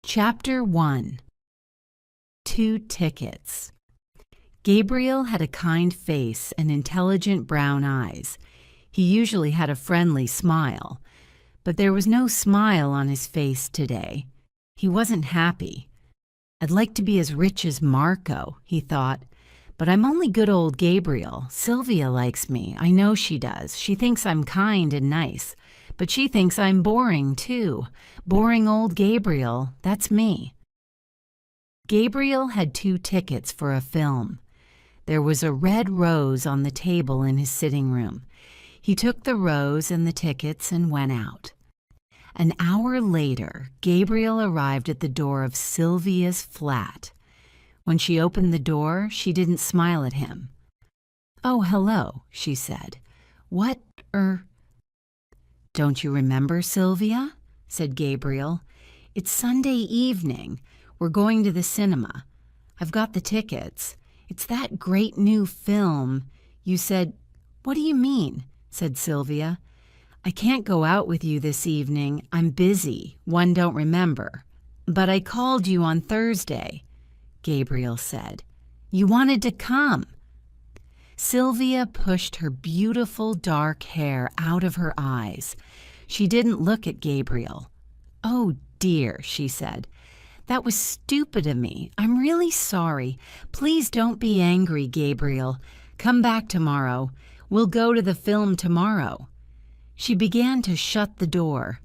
Chapter 1. 2 Tickets. Gabriel had a kind face and intelligent brown eyes. He usually had a friendly smile, but there was no smile on his face today. He wasn't happy. I'd like to be as rich as Marco, he thought, but I'm only good old Gabriel. Sylvia likes me. I know she does. She thinks I'm kind and nice, but she thinks I'm boring too. Boring old Gabriel, that's me. Gabriel had 2 tickets for a film. There was a red rose on the table in his sitting room. He took the rose and the tickets and went out. An hour later, Gabriel arrived at the door of Sylvia's flat. When she opened the door, she didn't smile at him. "Oh, hello," she said. "Don't you remember, Sylvia?" said Gabriel. "It's Sunday evening. We're going to the cinema. I've got the tickets. It's that great new film. You said—" "What do you mean?" said Sylvia. "I can't go out with you this evening. I'm busy. One don't remember. But I called you on Thursday," Gabriel said. "You wanted to come." Sylvia pushed her beautiful dark hair out of her eyes. She didn't look at Gabriel. "Oh dear," she said. "That was stupid of me. I'm really sorry. Please don't be angry, Gabriel. Come back tomorrow. We'll go to the film tomorrow." She began to shut the door.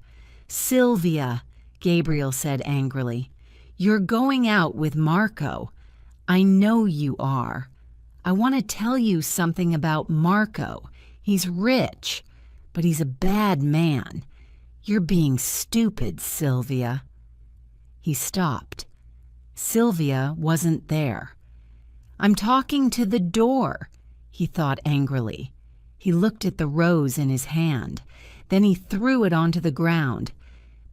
"Sylvia," Gabriel said angrily, "you're going out with Marco. I know you are. I want to tell you something about Marco. He's rich, but he's a bad man. You're being stupid, Sylvia." He stopped. Sylvia wasn't there. "I'm talking to the door," he thought angrily. He looked at the rose in his hand. Then he threw it onto the ground.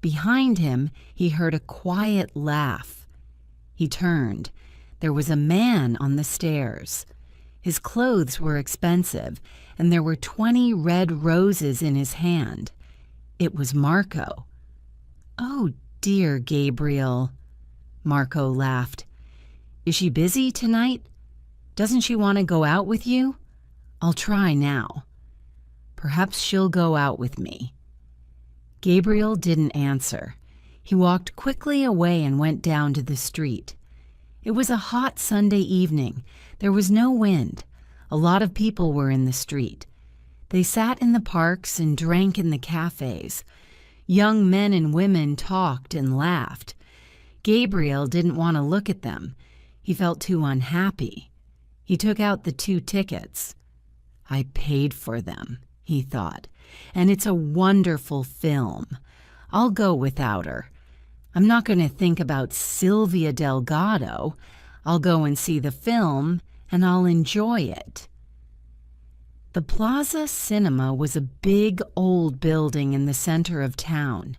Behind him, he heard a quiet laugh. He turned. There was a man on the stairs. His clothes were expensive, and there were 20 red roses in his hand. It was Marco. "Oh, dear Gabriel," Marco laughed. "Is she busy tonight? Doesn't she want to go out with you? I'll try now. Perhaps she'll go out with me." Gabriel didn't answer. He walked quickly away and went down to the street. It was a hot Sunday evening. There was no wind. A lot of people were in the street. They sat in the parks and drank in the cafes. Young men and women talked and laughed. Gabriel didn't want to look at them. He felt too unhappy. He took out the 2 tickets. "I paid for them," he thought, "and it's a wonderful film. I'll go without her. I'm not going to think about Sylvia Delgado. I'll go and see the film, and I'll enjoy it." The Plaza Cinema was a big old building in the center of town.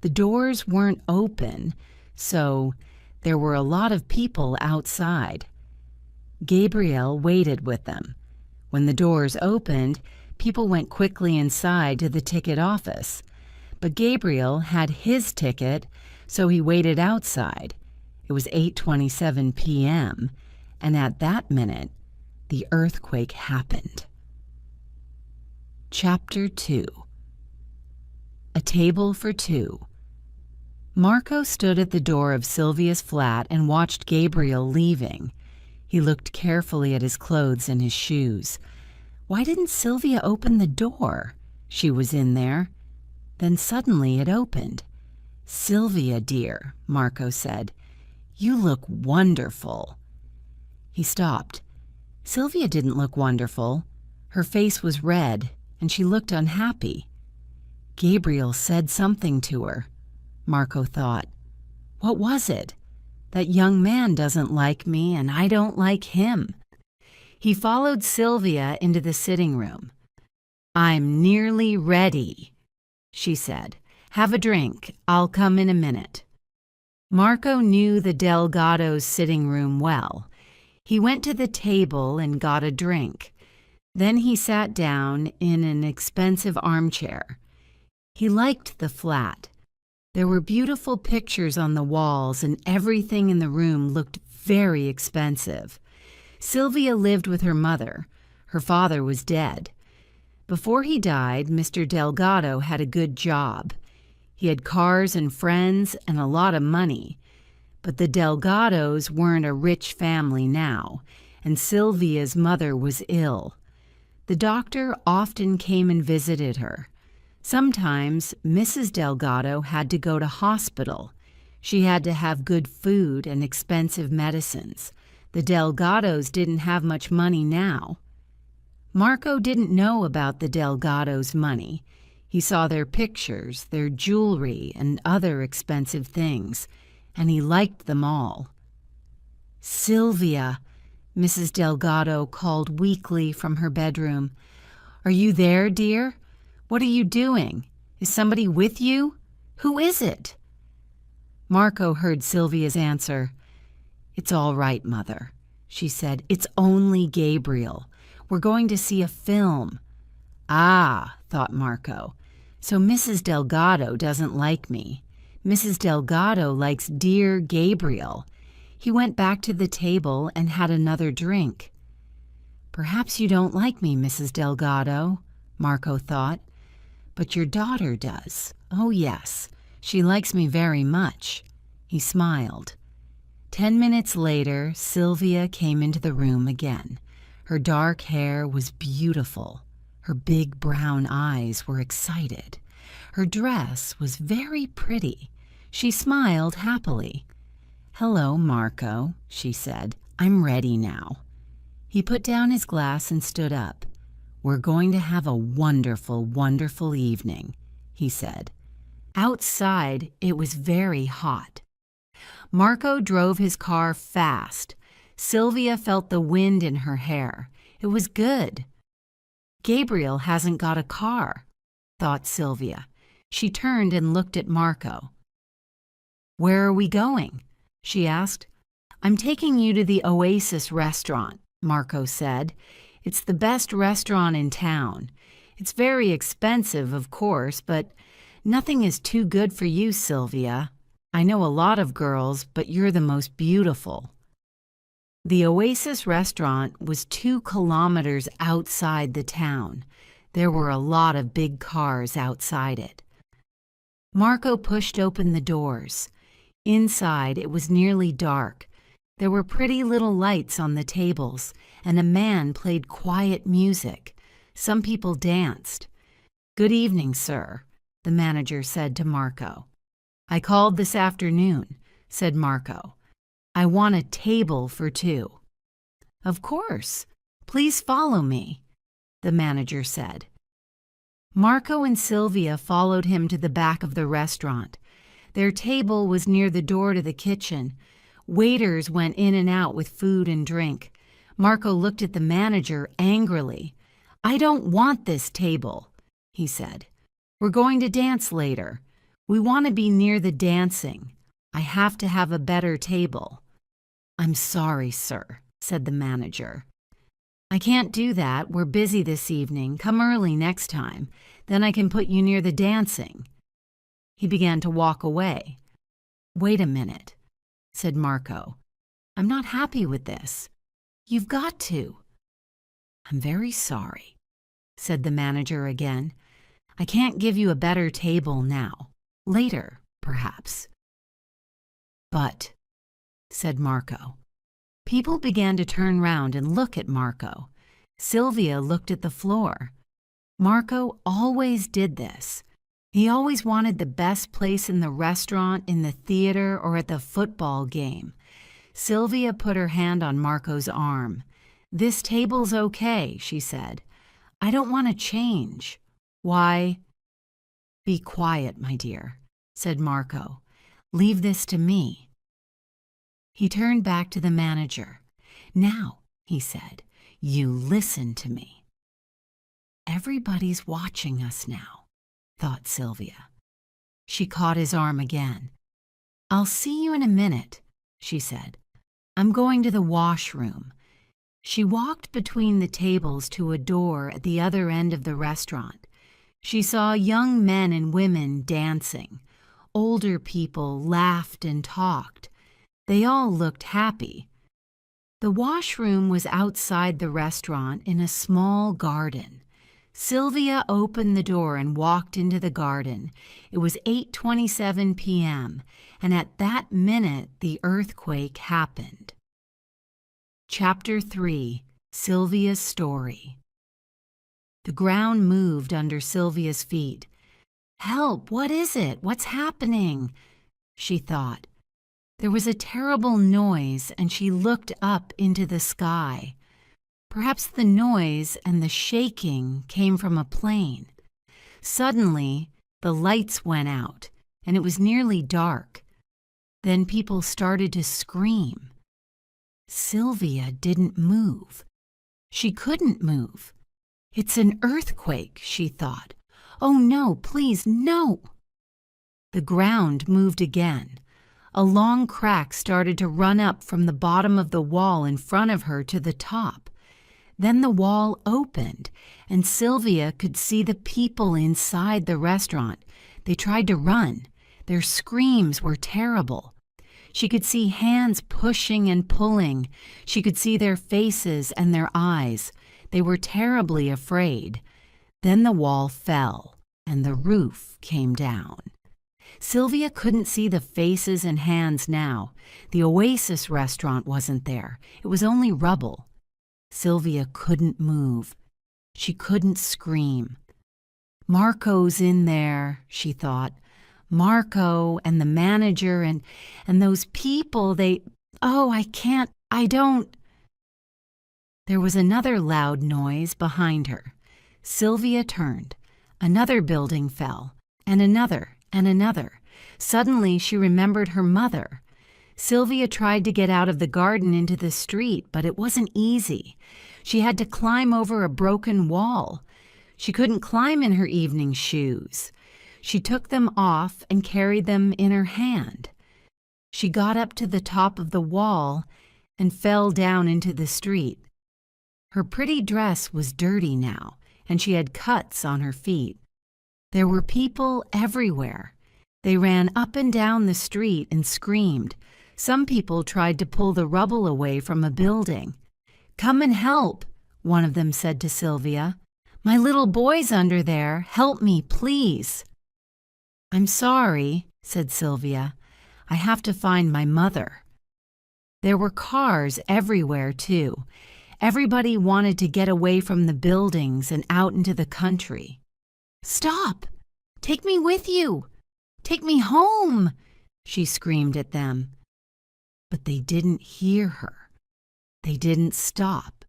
The doors weren't open, so there were a lot of people outside. Gabriel waited with them. When the doors opened, people went quickly inside to the ticket office. But Gabriel had his ticket, so he waited outside. It was 8:27 p.m., and at that minute, the earthquake happened. Chapter 2. A Table for 2. Marco stood at the door of Sylvia's flat and watched Gabriel leaving. He looked carefully at his clothes and his shoes. Why didn't Sylvia open the door? She was in there. Then suddenly it opened. "Sylvia, dear," Marco said, "you look wonderful." He stopped. Sylvia didn't look wonderful. Her face was red, and she looked unhappy. Gabriel said something to her, Marco thought. What was it? That young man doesn't like me, and I don't like him. He followed Sylvia into the sitting room. "I'm nearly ready," she said. "Have a drink. I'll come in a minute." Marco knew the Delgado's sitting room well. He went to the table and got a drink. Then he sat down in an expensive armchair. He liked the flat. There were beautiful pictures on the walls, and everything in the room looked very expensive. Sylvia lived with her mother. Her father was dead. Before he died, Mr. Delgado had a good job. He had cars and friends and a lot of money. But the Delgados weren't a rich family now, and Sylvia's mother was ill. The doctor often came and visited her. Sometimes Mrs. Delgado had to go to hospital. She had to have good food and expensive medicines. The Delgados didn't have much money now. Marco didn't know about the Delgados' money. He saw their pictures, their jewelry, and other expensive things, and he liked them all. "Sylvia," Mrs. Delgado called weakly from her bedroom. "Are you there, dear? What are you doing? Is somebody with you? Who is it?" Marco heard Sylvia's answer. "It's all right, Mother," she said. "It's only Gabriel. We're going to see a film." "Ah," thought Marco, "so Mrs. Delgado doesn't like me. Mrs. Delgado likes dear Gabriel." He went back to the table and had another drink. "Perhaps you don't like me, Mrs. Delgado," Marco thought. "But your daughter does. Oh, yes, she likes me very much." He smiled. 10 minutes later, Sylvia came into the room again. Her dark hair was beautiful. Her big brown eyes were excited. Her dress was very pretty. She smiled happily. "Hello, Marco," she said. "I'm ready now." He put down his glass and stood up. "We're going to have a wonderful, wonderful evening," he said. Outside, it was very hot. Marco drove his car fast. Sylvia felt the wind in her hair. It was good. "Gabriel hasn't got a car," thought Sylvia. She turned and looked at Marco. "Where are we going?" she asked. "I'm taking you to the Oasis restaurant," Marco said. "It's the best restaurant in town. It's very expensive, of course, but nothing is too good for you, Sylvia. I know a lot of girls, but you're the most beautiful." The Oasis restaurant was 2 kilometers outside the town. There were a lot of big cars outside it. Marco pushed open the doors. Inside, it was nearly dark. There were pretty little lights on the tables, and a man played quiet music. Some people danced. "Good evening, sir," the manager said to Marco. "I called this afternoon," said Marco. "I want a table for 2. "Of course. Please follow me," the manager said. Marco and Sylvia followed him to the back of the restaurant. Their table was near the door to the kitchen. Waiters went in and out with food and drink. Marco looked at the manager angrily. "I don't want this table," he said. "We're going to dance later. We want to be near the dancing. I have to have a better table." "I'm sorry, sir," said the manager. "I can't do that. We're busy this evening. Come early next time. Then I can put you near the dancing." He began to walk away. "Wait a minute," said Marco. "I'm not happy with this. You've got to." "I'm very sorry," said the manager again. "I can't give you a better table now. Later, perhaps." "But," said Marco. People began to turn round and look at Marco. Sylvia looked at the floor. Marco always did this. He always wanted the best place in the restaurant, in the theater, or at the football game. Sylvia put her hand on Marco's arm. "This table's okay," she said. "I don't want to change." "Why?" "Be quiet, my dear," said Marco. "Leave this to me." He turned back to the manager. "Now," he said, "you listen to me." "Everybody's watching us now," thought Sylvia. She caught his arm again. "I'll see you in a minute," she said. "I'm going to the washroom." She walked between the tables to a door at the other end of the restaurant. She saw young men and women dancing. older people laughed and talked. They all looked happy. The washroom was outside the restaurant in a small garden. Sylvia opened the door and walked into the garden. It was 8:27 p.m., and at that minute the earthquake happened. Chapter 3. Sylvia's Story. The ground moved under Sylvia's feet. "Help! What is it? What's happening?" she thought. There was a terrible noise, and she looked up into the sky. Perhaps the noise and the shaking came from a plane. Suddenly, the lights went out, and it was nearly dark. Then people started to scream. Sylvia didn't move. She couldn't move. "It's an earthquake," she thought. "Oh no, please, no!" The ground moved again. A long crack started to run up from the bottom of the wall in front of her to the top. Then the wall opened, and Sylvia could see the people inside the restaurant. They tried to run. Their screams were terrible. She could see hands pushing and pulling. She could see their faces and their eyes. They were terribly afraid. Then the wall fell, and the roof came down. Sylvia couldn't see the faces and hands now. The Oasis restaurant wasn't there. It was only rubble. Sylvia couldn't move. She couldn't scream. "Marco's in there," she thought. "Marco and the manager and those people, I don't." There was another loud noise behind her. Sylvia turned. Another building fell, and another, and another. Suddenly she remembered her mother. Sylvia tried to get out of the garden into the street, but it wasn't easy. She had to climb over a broken wall. She couldn't climb in her evening shoes. She took them off and carried them in her hand. She got up to the top of the wall and fell down into the street. Her pretty dress was dirty now, and she had cuts on her feet. There were people everywhere. They ran up and down the street and screamed. Some people tried to pull the rubble away from a building. "Come and help," one of them said to Sylvia. "My little boy's under there. Help me, please." "I'm sorry," said Sylvia. "I have to find my mother." There were cars everywhere, too. Everybody wanted to get away from the buildings and out into the country. "Stop! Take me with you! Take me home!" she screamed at them. But they didn't hear her. They didn't stop.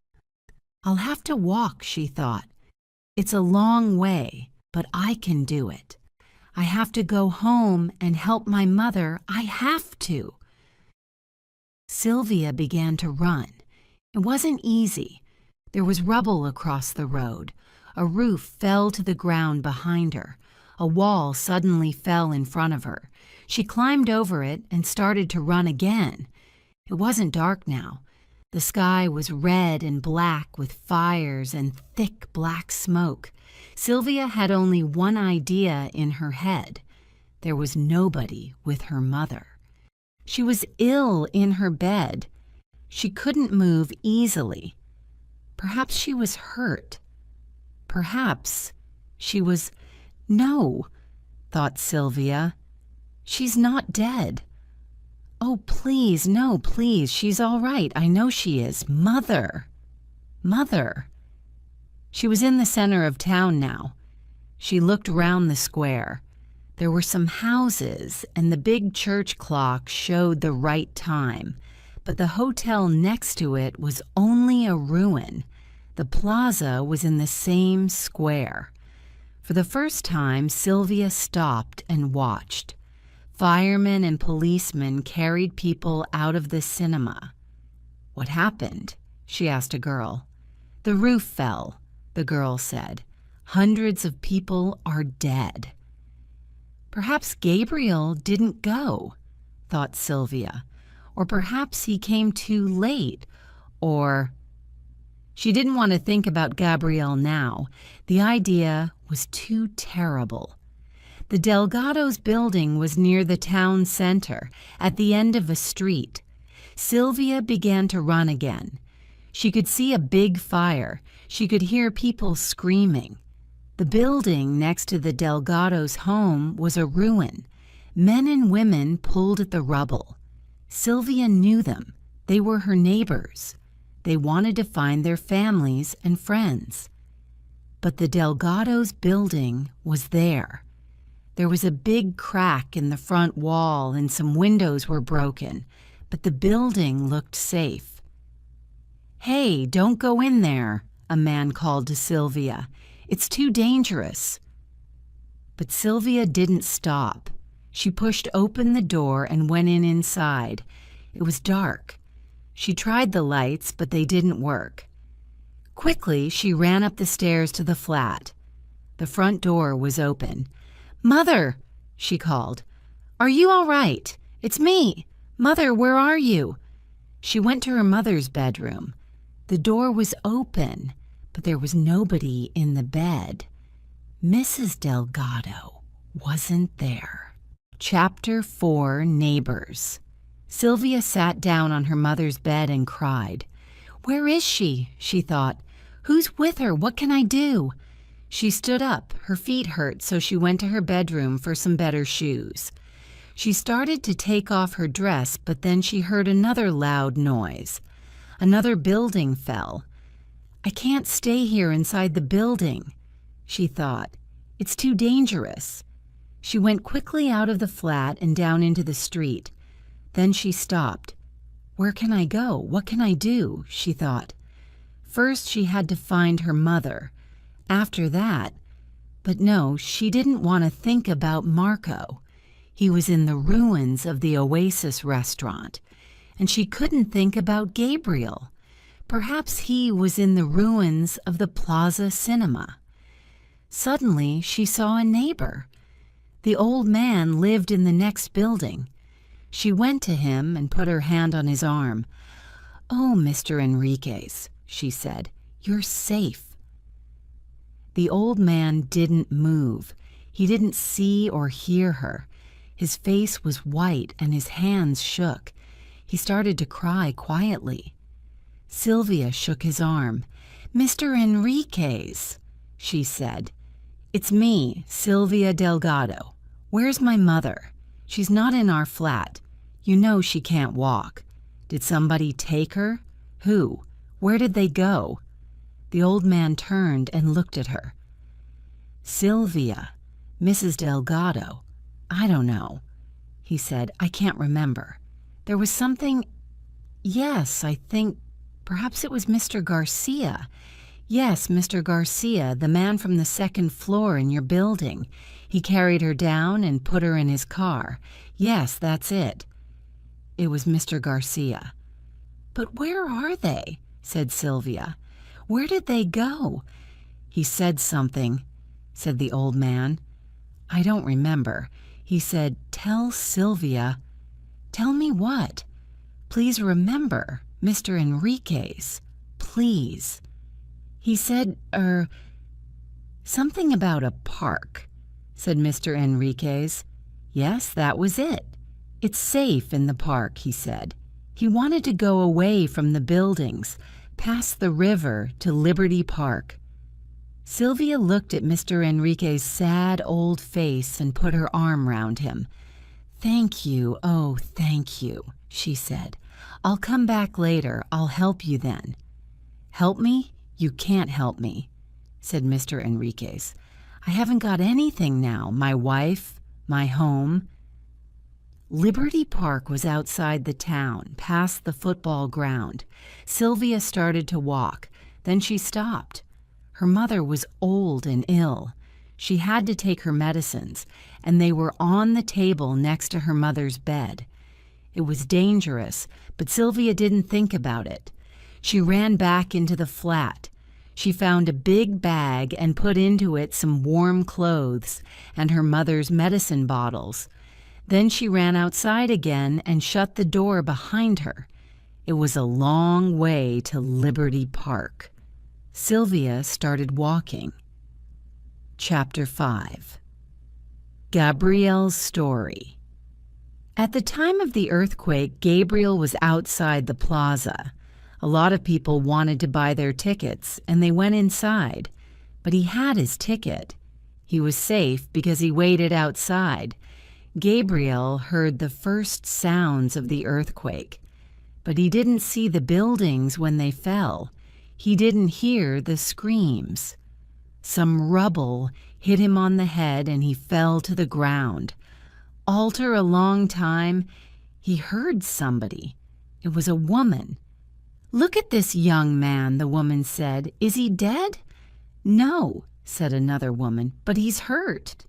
"I'll have to walk," she thought. "It's a long way, but I can do it. I have to go home and help my mother. I have to." Sylvia began to run. It wasn't easy. There was rubble across the road. A roof fell to the ground behind her. A wall suddenly fell in front of her. She climbed over it and started to run again. It wasn't dark now. The sky was red and black with fires and thick black smoke. Sylvia had only one idea in her head. There was nobody with her mother. She was ill in her bed. She couldn't move easily. Perhaps she was hurt. Perhaps she was... No, thought Sylvia. She's not dead. Oh, please, no, please, she's all right. I know she is. Mother. Mother. She was in the center of town now. She looked round the square. There were some houses, and the big church clock showed the right time. But the hotel next to it was only a ruin. The plaza was in the same square. For the first time, Sylvia stopped and watched. Firemen and policemen carried people out of the cinema. "What happened?" she asked a girl. "The roof fell," the girl said. "Hundreds of people are dead." Perhaps Gabriel didn't go, thought Sylvia. Or perhaps he came too late, or... She didn't want to think about Gabriel now. The idea was too terrible. The Delgados' building was near the town center, at the end of a street. Sylvia began to run again. She could see a big fire. She could hear people screaming. The building next to the Delgados' home was a ruin. Men and women pulled at the rubble. Sylvia knew them. They were her neighbors. They wanted to find their families and friends. But the Delgados' building was there. There was a big crack in the front wall and some windows were broken, but the building looked safe. "Hey, don't go in there," a man called to Sylvia. "It's too dangerous." But Sylvia didn't stop. She pushed open the door and went inside. It was dark. She tried the lights, but they didn't work. Quickly, she ran up the stairs to the flat. The front door was open. "Mother," she called. "Are you all right? It's me. Mother, where are you?" She went to her mother's bedroom. The door was open, but there was nobody in the bed. Mrs. Delgado wasn't there. Chapter 4, Neighbors. Sylvia sat down on her mother's bed and cried. "Where is she?" she thought. "Who's with her? What can I do?" She stood up. Her feet hurt, so she went to her bedroom for some better shoes. She started to take off her dress, but then she heard another loud noise. Another building fell. "I can't stay here inside the building," she thought. "It's too dangerous." She went quickly out of the flat and down into the street. Then she stopped. "Where can I go? What can I do?" she thought. First, she had to find her mother. After that, but no, she didn't want to think about Marco. He was in the ruins of the Oasis restaurant, and she couldn't think about Gabriel. Perhaps he was in the ruins of the Plaza Cinema. Suddenly, she saw a neighbor. The old man lived in the next building. She went to him and put her hand on his arm. "Oh, Mr. Enriquez," she said, "you're safe." The old man didn't move. He didn't see or hear her. His face was white and his hands shook. He started to cry quietly. Sylvia shook his arm. "Mr. Enriquez," she said. "It's me, Sylvia Delgado. Where's my mother? She's not in our flat. You know she can't walk. Did somebody take her? Who? Where did they go?" The old man turned and looked at her. "Sylvia, Mrs. Delgado. I don't know," he said. "I can't remember. There was something. Yes, I think perhaps it was Mr. Garcia. Yes, Mr. Garcia, the man from the second floor in your building. He carried her down and put her in his car. Yes, that's it." It was Mr. Garcia. "But where are they?" said Sylvia. "Where did they go?" "He said something," said the old man. "I don't remember. He said, 'Tell Sylvia.'" "Tell me what?" "Please remember, Mr. Enriquez. Please." "He said, something about a park," said Mr. Enriquez. "Yes, that was it. It's safe in the park," he said. He wanted to go away from the buildings, past the river to Liberty Park. Sylvia looked at Mr. Enriquez's sad old face and put her arm round him. "Thank you, oh, thank you," she said. "I'll come back later. I'll help you then." "Help me? You can't help me," said Mr. Enriquez. "I haven't got anything now, my wife, my home." Liberty Park was outside the town, past the football ground. Sylvia started to walk. Then she stopped. Her mother was old and ill. She had to take her medicines, and they were on the table next to her mother's bed. It was dangerous, but Sylvia didn't think about it. She ran back into the flat. She found a big bag and put into it some warm clothes and her mother's medicine bottles. Then she ran outside again and shut the door behind her. It was a long way to Liberty Park. Sylvia started walking. Chapter 5. Gabriel's story. At the time of the earthquake, Gabriel was outside the plaza. A lot of people wanted to buy their tickets, and they went inside. But he had his ticket. He was safe because he waited outside. Gabriel heard the first sounds of the earthquake, but he didn't see the buildings when they fell. He didn't hear the screams. Some rubble hit him on the head and he fell to the ground. After a long time, he heard somebody. It was a woman. "Look at this young man," the woman said. "Is he dead?" "No," said another woman, "but he's hurt."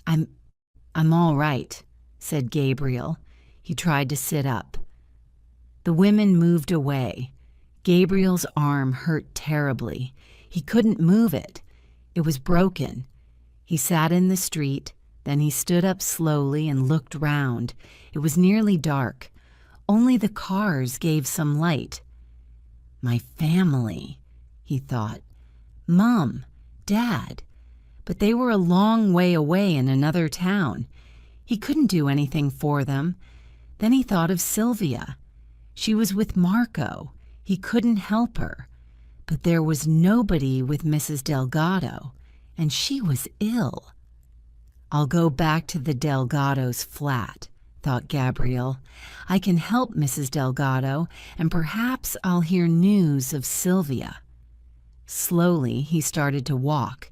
I'm all right," said Gabriel. He tried to sit up. The women moved away. Gabriel's arm hurt terribly. He couldn't move it. It was broken. He sat in the street, then he stood up slowly and looked round. It was nearly dark. Only the cars gave some light. "My family," he thought. "Mom, Dad." But they were a long way away in another town. He couldn't do anything for them. Then he thought of Sylvia. She was with Marco. He couldn't help her. But there was nobody with Mrs. Delgado, and she was ill. "I'll go back to the Delgado's flat," thought Gabriel. "I can help Mrs. Delgado, and perhaps I'll hear news of Sylvia." Slowly, he started to walk.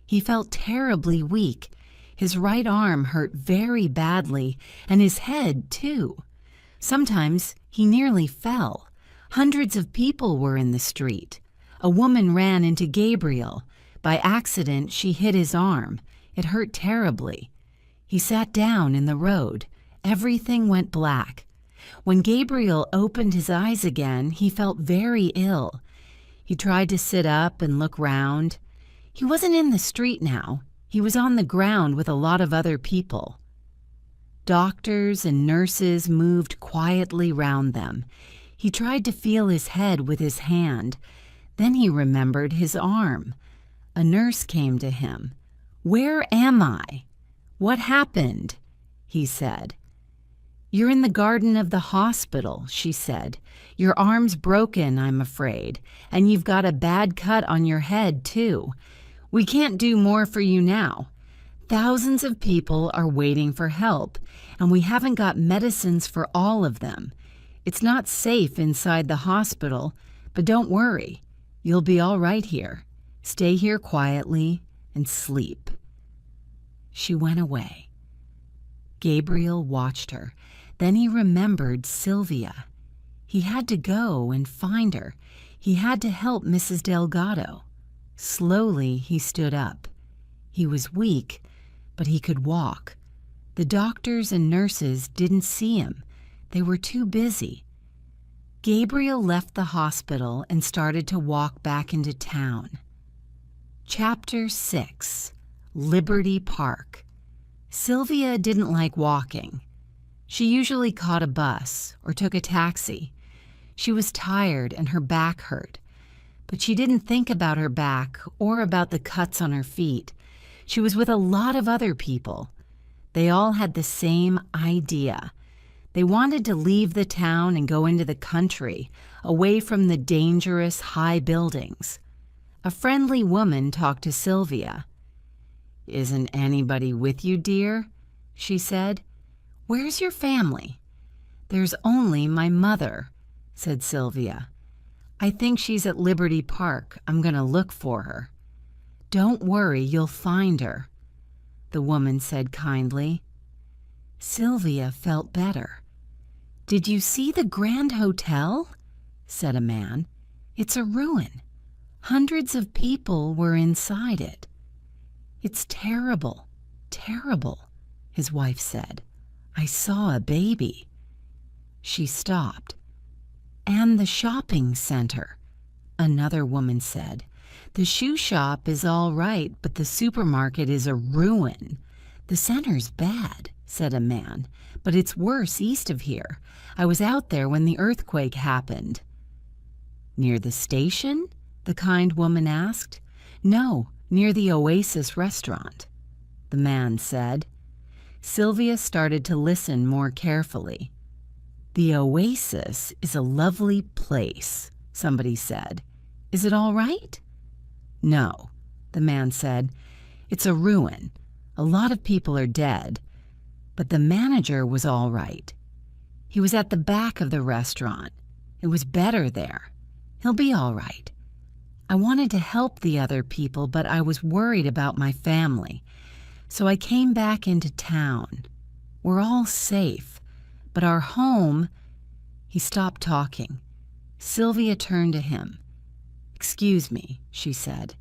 He felt terribly weak. His right arm hurt very badly, and his head, too. Sometimes he nearly fell. Hundreds of people were in the street. A woman ran into Gabriel. By accident, she hit his arm. It hurt terribly. He sat down in the road. Everything went black. When Gabriel opened his eyes again, he felt very ill. He tried to sit up and look round. He wasn't in the street now. He was on the ground with a lot of other people. Doctors and nurses moved quietly round them. He tried to feel his head with his hand. Then he remembered his arm. A nurse came to him. "Where am I? What happened?" he said. "You're in the garden of the hospital," she said. "Your arm's broken, I'm afraid, and you've got a bad cut on your head, too. We can't do more for you now. Thousands of people are waiting for help, and we haven't got medicines for all of them. It's not safe inside the hospital, but don't worry. You'll be all right here. Stay here quietly and sleep." She went away. Gabriel watched her. Then he remembered Sylvia. He had to go and find her. He had to help Mrs. Delgado. Slowly, he stood up. He was weak, but he could walk. The doctors and nurses didn't see him. They were too busy. Gabriel left the hospital and started to walk back into town. Chapter 6. Liberty Park. Sylvia didn't like walking. She usually caught a bus or took a taxi. She was tired and her back hurt. But she didn't think about her back or about the cuts on her feet. She was with a lot of other people. They all had the same idea. They wanted to leave the town and go into the country, away from the dangerous high buildings. A friendly woman talked to Sylvia. "Isn't anybody with you, dear?" she said. "Where's your family?" "There's only my mother," said Sylvia. "I think she's at Liberty Park. I'm going to look for her." "Don't worry, you'll find her," the woman said kindly. Sylvia felt better. "Did you see the Grand Hotel?" said a man. "It's a ruin. Hundreds of people were inside it." "It's terrible, terrible," his wife said. "I saw a baby." She stopped. "And the shopping center," another woman said. "The shoe shop is all right, but the supermarket is a ruin." "The center's bad," said a man, "but it's worse east of here. I was out there when the earthquake happened." "Near the station?" the kind woman asked. "No, near the Oasis restaurant," the man said. Sylvia started to listen more carefully. "The oasis is a lovely place," somebody said. "Is it all right?" "No," the man said. "It's a ruin. A lot of people are dead. But the manager was all right. He was at the back of the restaurant. It was better there. He'll be all right. I wanted to help the other people, but I was worried about my family. So I came back into town. We're all safe, but our home—" He stopped talking. Sylvia turned to him. "Excuse me," she said.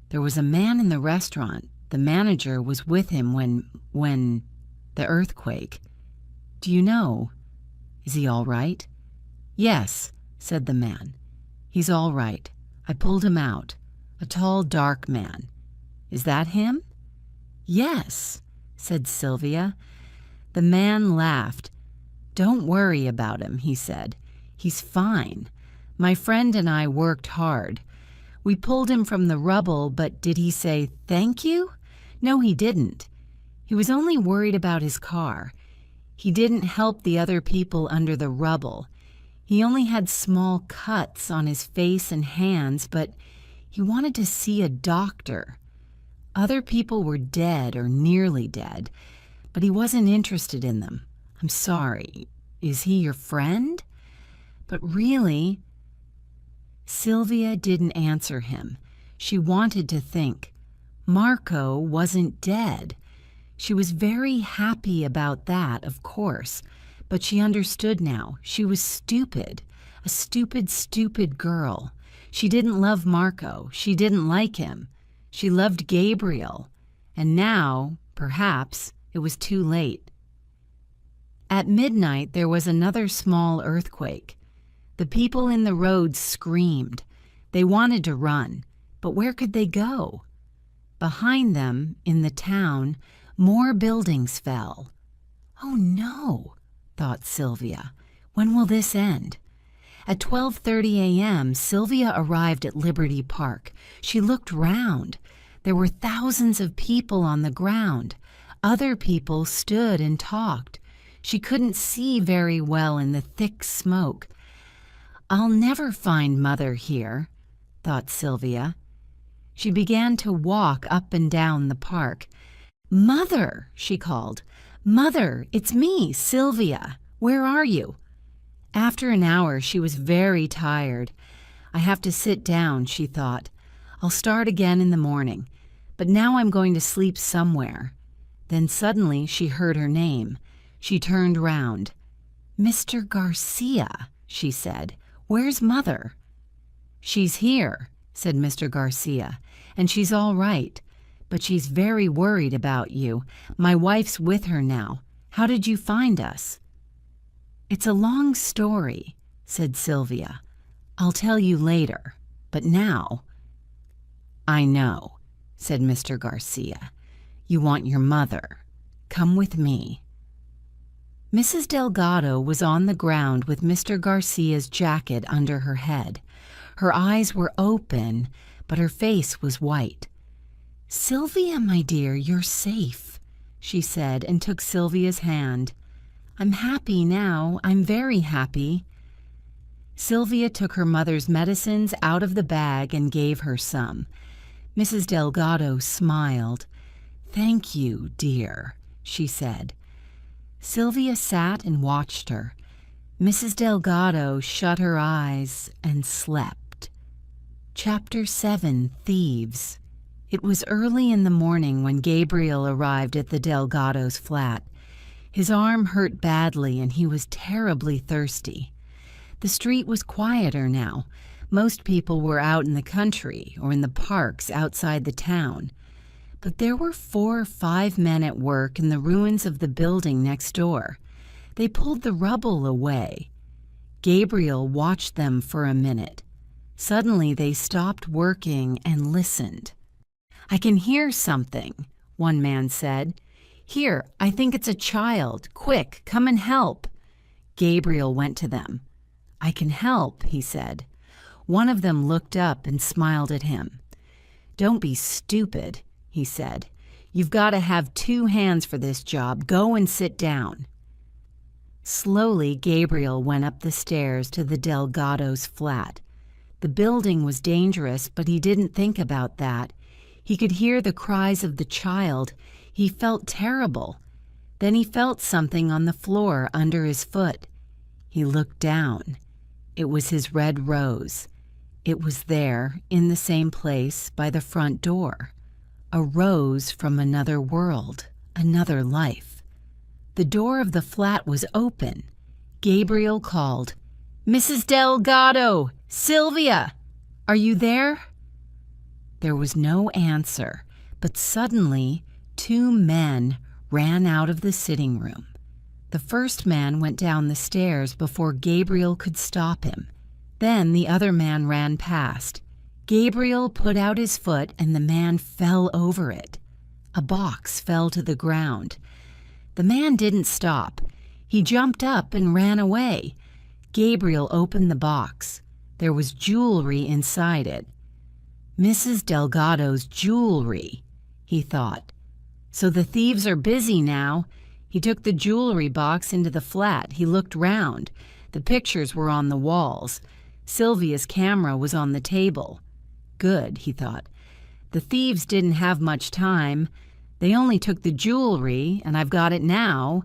"There was a man in the restaurant. The manager was with him when the earthquake. Do you know? Is he all right?" "Yes," said the man. "He's all right. I pulled him out. A tall, dark man. Is that him?" "Yes," said Sylvia. The man laughed. "Don't worry about him," he said. "He's fine. My friend and I worked hard. We pulled him from the rubble, but did he say thank you? No, he didn't. He was only worried about his car. He didn't help the other people under the rubble. He only had small cuts on his face and hands, but he wanted to see a doctor. Other people were dead or nearly dead, but he wasn't interested in them. I'm sorry. Is he your friend?" "But really—" Sylvia didn't answer him. She wanted to think. Marco wasn't dead. She was very happy about that, of course, but she understood now. She was stupid, a stupid, stupid girl. She didn't love Marco. She didn't like him. She loved Gabriel, and now, perhaps, it was too late. At midnight, there was another small earthquake. The people in the road screamed. They wanted to run, but where could they go? Behind them, in the town, more buildings fell. "Oh no," thought Sylvia. "When will this end?" At 12:30 a.m., Sylvia arrived at Liberty Park. She looked round. There were thousands of people on the ground. Other people stood and talked. She couldn't see very well in the thick smoke. "I'll never find Mother here," thought Sylvia. She began to walk up and down the park. "Mother," she called. "Mother, it's me, Sylvia. Where are you?" After an hour, she was very tired. "I have to sit down," she thought. "I'll start again in the morning. But now I'm going to sleep somewhere." Then suddenly she heard her name. She turned round. "Mr. Garcia," she said. "Where's Mother?" "She's here," said Mr. Garcia, "and she's all right. But she's very worried about you. My wife's with her now. How did you find us?" "It's a long story," said Sylvia. "I'll tell you later. But now—" "I know," said Mr. Garcia. "You want your mother. Come with me." Mrs. Delgado was on the ground with Mr. Garcia's jacket under her head. Her eyes were open, but her face was white. "Sylvia, my dear, you're safe," she said and took Sylvia's hand. "I'm happy now. I'm very happy." Sylvia took her mother's medicines out of the bag and gave her some. Mrs. Delgado smiled. "Thank you, dear," she said. Sylvia sat and watched her. Mrs. Delgado shut her eyes and slept. Chapter 7: Thieves. It was early in the morning when Gabriel arrived at the Delgados' flat. His arm hurt badly and he was terribly thirsty. The street was quieter now. Most people were out in the country or in the parks outside the town. But there were 4 or 5 men at work in the ruins of the building next door. They pulled the rubble away. Gabriel watched them for a minute. Suddenly they stopped working and listened. "I can hear something," one man said. "Here, I think it's a child. Quick, come and help." Gabriel went to them. "I can help," he said. One of them looked up and smiled at him. "Don't be stupid," he said. You've got to have 2 hands for this job. Go and sit down." Slowly, Gabriel went up the stairs to the Delgados' flat. The building was dangerous, but he didn't think about that. He could hear the cries of the child. He felt terrible. Then he felt something on the floor under his foot. He looked down. It was his red rose. It was there, in the same place, by the front door. A rose from another world, another life. The door of the flat was open. Gabriel called, "Mrs. Delgado! Sylvia! Are you there?" There was no answer, but suddenly 2 men ran out of the sitting room. The first man went down the stairs before Gabriel could stop him. Then the other man ran past. Gabriel put out his foot and the man fell over it. A box fell to the ground. The man didn't stop. He jumped up and ran away. Gabriel opened the box. There was jewelry inside it. Mrs. Delgado's jewelry, he thought. So the thieves are busy now. He took the jewelry box into the flat. He looked round. The pictures were on the walls. Sylvia's camera was on the table. Good, he thought. The thieves didn't have much time. They only took the jewelry, and I've got it now.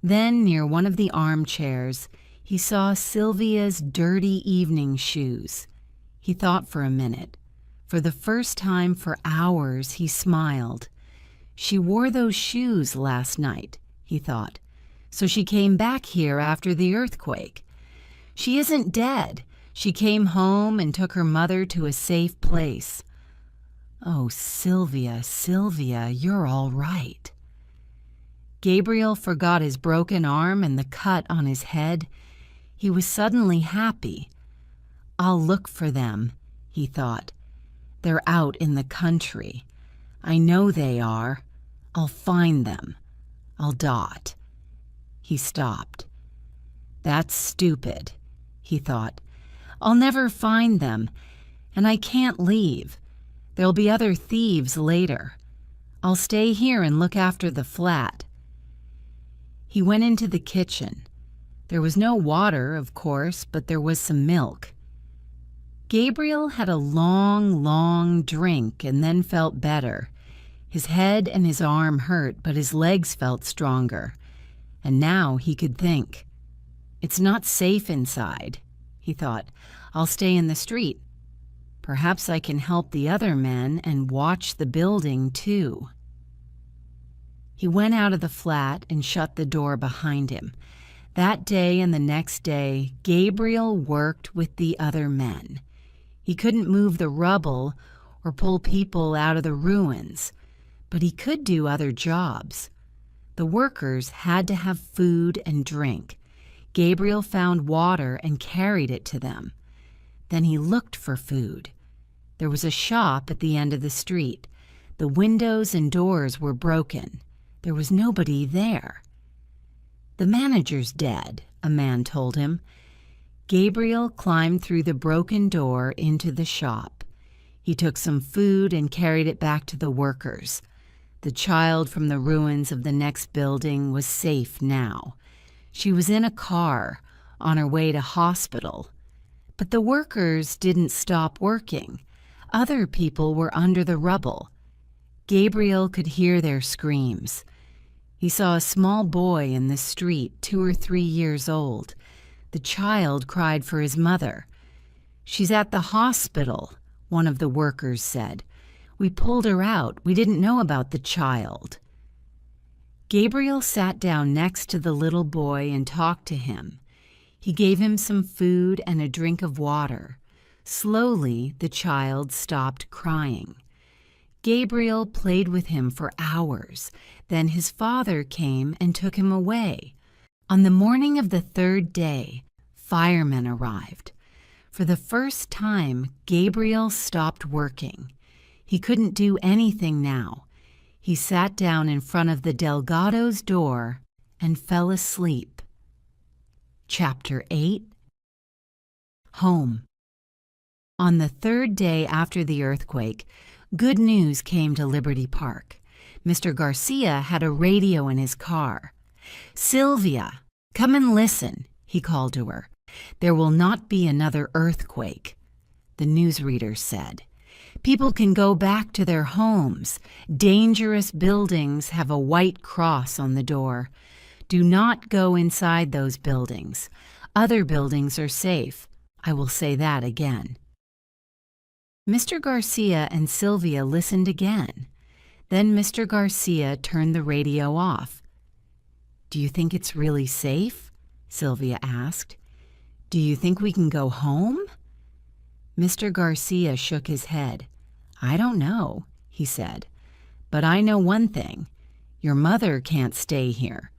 Then, near one of the armchairs, he saw Sylvia's dirty evening shoes. He thought for a minute. For the first time for hours, he smiled. She wore those shoes last night, he thought. So she came back here after the earthquake. She isn't dead. She came home and took her mother to a safe place. Oh, Sylvia, Sylvia, you're all right. Gabriel forgot his broken arm and the cut on his head. He was suddenly happy. I'll look for them, he thought. They're out in the country. I know they are. I'll find them. I'll dot. He stopped. That's stupid, he thought. I'll never find them, and I can't leave. There'll be other thieves later. I'll stay here and look after the flat. He went into the kitchen. There was no water, of course, but there was some milk. Gabriel had a long, long drink and then felt better. His head and his arm hurt, but his legs felt stronger. And now he could think. It's not safe inside, he thought. I'll stay in the street. Perhaps I can help the other men and watch the building, too. He went out of the flat and shut the door behind him. That day and the next day, Gabriel worked with the other men. He couldn't move the rubble or pull people out of the ruins, but he could do other jobs. The workers had to have food and drink. Gabriel found water and carried it to them. Then he looked for food. There was a shop at the end of the street. The windows and doors were broken. There was nobody there. The manager's dead, a man told him. Gabriel climbed through the broken door into the shop. He took some food and carried it back to the workers. The child from the ruins of the next building was safe now. She was in a car on her way to hospital. But the workers didn't stop working. Other people were under the rubble. Gabriel could hear their screams. He saw a small boy in the street, 2 or 3 years old. The child cried for his mother. "She's at the hospital," one of the workers said. "We pulled her out. We didn't know about the child." Gabriel sat down next to the little boy and talked to him. He gave him some food and a drink of water. Slowly, the child stopped crying. Gabriel played with him for hours. Then his father came and took him away. On the morning of the 3rd day, firemen arrived. For the first time, Gabriel stopped working. He couldn't do anything now. He sat down in front of the Delgado's door and fell asleep. Chapter 8. Home. On the 3rd day after the earthquake, good news came to Liberty Park. Mr. Garcia had a radio in his car. "Sylvia, come and listen," he called to her. "There will not be another earthquake." The newsreader said, "People can go back to their homes. Dangerous buildings have a white cross on the door. Do not go inside those buildings. Other buildings are safe. I will say that again." Mr. Garcia and Sylvia listened again. Then Mr. Garcia turned the radio off. "Do you think it's really safe?" Sylvia asked. "Do you think we can go home?" Mr. Garcia shook his head. "I don't know," he said. "But I know one thing. Your mother can't stay here.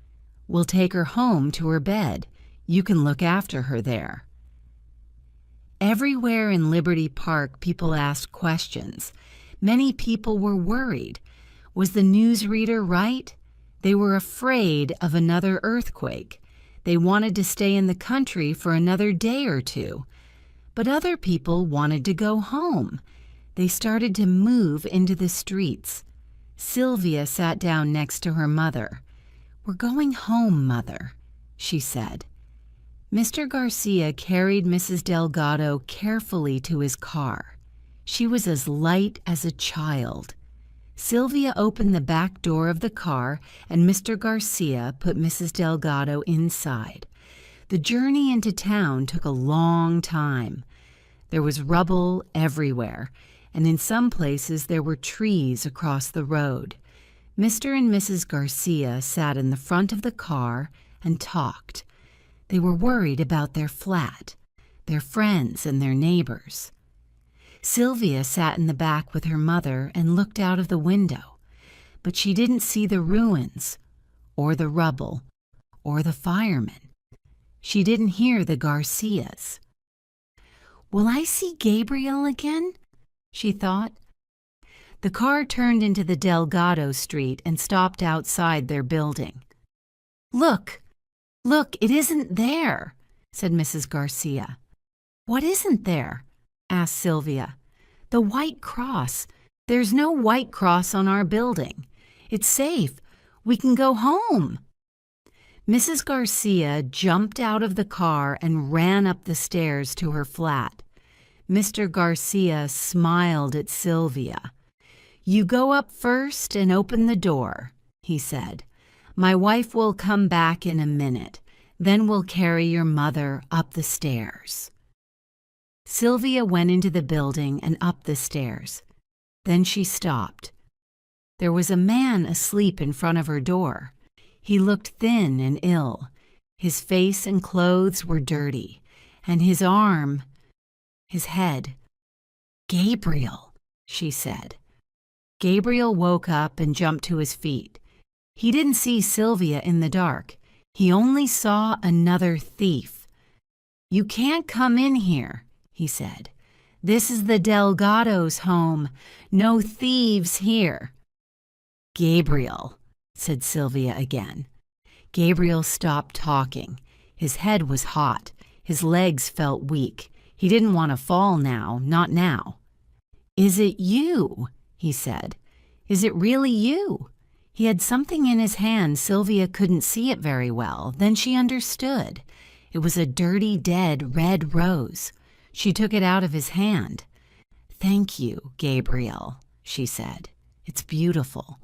We'll take her home to her bed. You can look after her there." Everywhere in Liberty Park, people asked questions. Many people were worried. Was the newsreader right? They were afraid of another earthquake. They wanted to stay in the country for another day or two. But other people wanted to go home. They started to move into the streets. Sylvia sat down next to her mother. "We're going home, Mother," she said. Mr. Garcia carried Mrs. Delgado carefully to his car. She was as light as a child. Sylvia opened the back door of the car, and Mr. Garcia put Mrs. Delgado inside. The journey into town took a long time. There was rubble everywhere, and in some places there were trees across the road. Mr. and Mrs. Garcia sat in the front of the car and talked. They were worried about their flat, their friends, and their neighbors. Sylvia sat in the back with her mother and looked out of the window, but she didn't see the ruins, or the rubble, or the firemen. She didn't hear the Garcias. "Will I see Gabriel again?" she thought. The car turned into the Delgado Street and stopped outside their building. Look, it isn't there," said Mrs. Garcia. "What isn't there?" asked Sylvia. "The white cross. There's no white cross on our building. It's safe. We can go home." Mrs. Garcia jumped out of the car and ran up the stairs to her flat. Mr. Garcia smiled at Sylvia. "You go up first and open the door," he said. "My wife will come back in a minute. Then we'll carry your mother up the stairs." Sylvia went into the building and up the stairs. Then she stopped. There was a man asleep in front of her door. He looked thin and ill. His face and clothes were dirty, and his head. "Gabriel," she said. Gabriel woke up and jumped to his feet. He didn't see Sylvia in the dark. He only saw another thief. "You can't come in here," he said. "This is the Delgado's home. No thieves here." "Gabriel," said Sylvia again. Gabriel stopped talking. His head was hot. His legs felt weak. He didn't want to fall now, not now. "Is it you?" he said. "Is it really you?" He had something in his hand. Sylvia couldn't see it very well. Then she understood. It was a dirty, dead red rose. She took it out of his hand. "Thank you, Gabriel," she said. "It's beautiful."